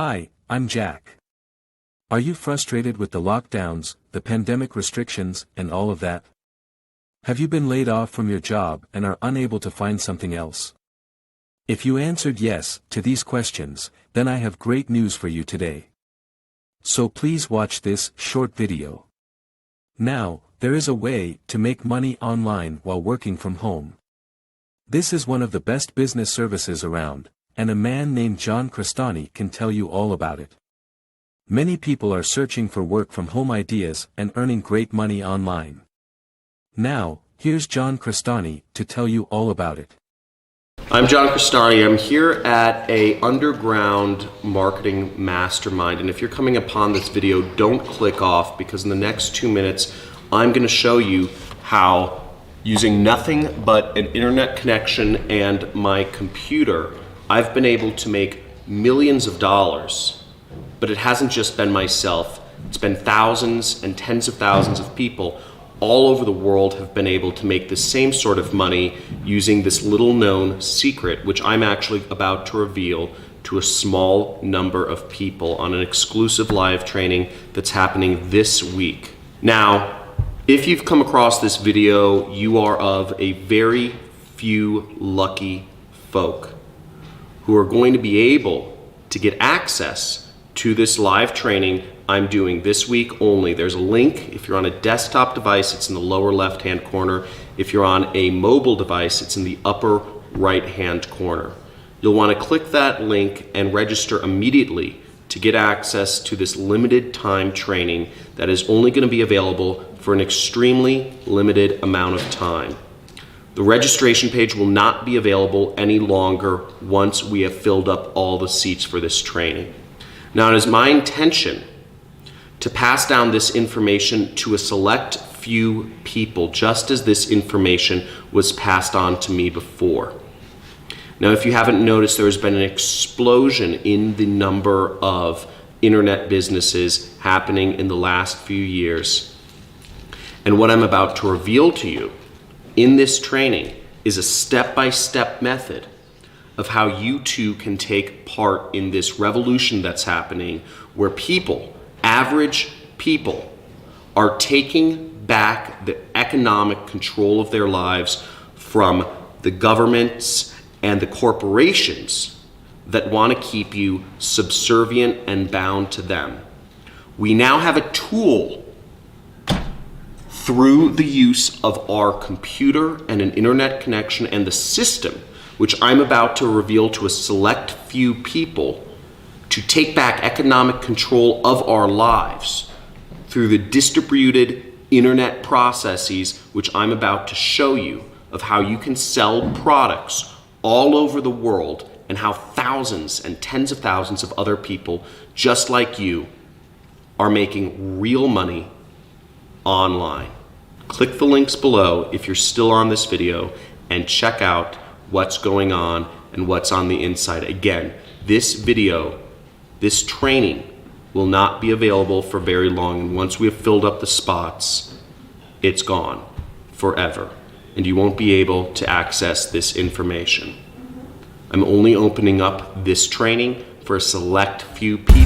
Hi, I'm Jack. Are you frustrated with the lockdowns, the pandemic restrictions, and all of that? Have you been laid off from your job and are unable to find something else? If you answered yes to these questions, then I have great news for you today. So please watch this short video. Now, there is a way to make money online while working from home. This is one of the best business services around, and a man named John Crestani can tell you all about it. Many people are searching for work from home ideas and earning great money online. Now, here's John Crestani to tell you all about it. I'm John Crestani. I'm here at a underground marketing mastermind, and if you're coming upon this video, don't click off, because in the next 2 minutes I'm going to show you how, using nothing but an internet connection and my computer, I've been able to make millions of dollars. But it hasn't just been myself. It's been thousands and tens of thousands of people all over the world have been able to make the same sort of money using this little known secret, which I'm actually about to reveal to a small number of people on an exclusive live training that's happening this week. Now, if you've come across this video, you are of a very few lucky folk who are going to be able to get access to this live training I'm doing this week only. There's a link. If you're on a desktop device, it's in the lower left-hand corner. If you're on a mobile device, it's in the upper right-hand corner. You'll want to click that link and register immediately to get access to this limited time training that is only going to be available for an extremely limited amount of time. The registration page will not be available any longer once we have filled up all the seats for this training. Now, it is my intention to pass down this information to a select few people, just as this information was passed on to me before. Now, if you haven't noticed, there has been an explosion in the number of internet businesses happening in the last few years. And what I'm about to reveal to you in this training is a step-by-step method of how you too can take part in this revolution that's happening, where people, average people, are taking back the economic control of their lives from the governments and the corporations that want to keep you subservient and bound to them. We now have a tool through the use of our computer and an internet connection and the system, which I'm about to reveal to a select few people, to take back economic control of our lives through the distributed internet processes, which I'm about to show you, of how you can sell products all over the world, and how thousands and tens of thousands of other people just like you are making real money online. Click the links below if you're still on this video and check out what's going on and what's on the inside. Again, this video, this training will not be available for very long, and once we have filled up the spots, it's gone forever, and you won't be able to access this information. I'm only opening up this training for a select few people.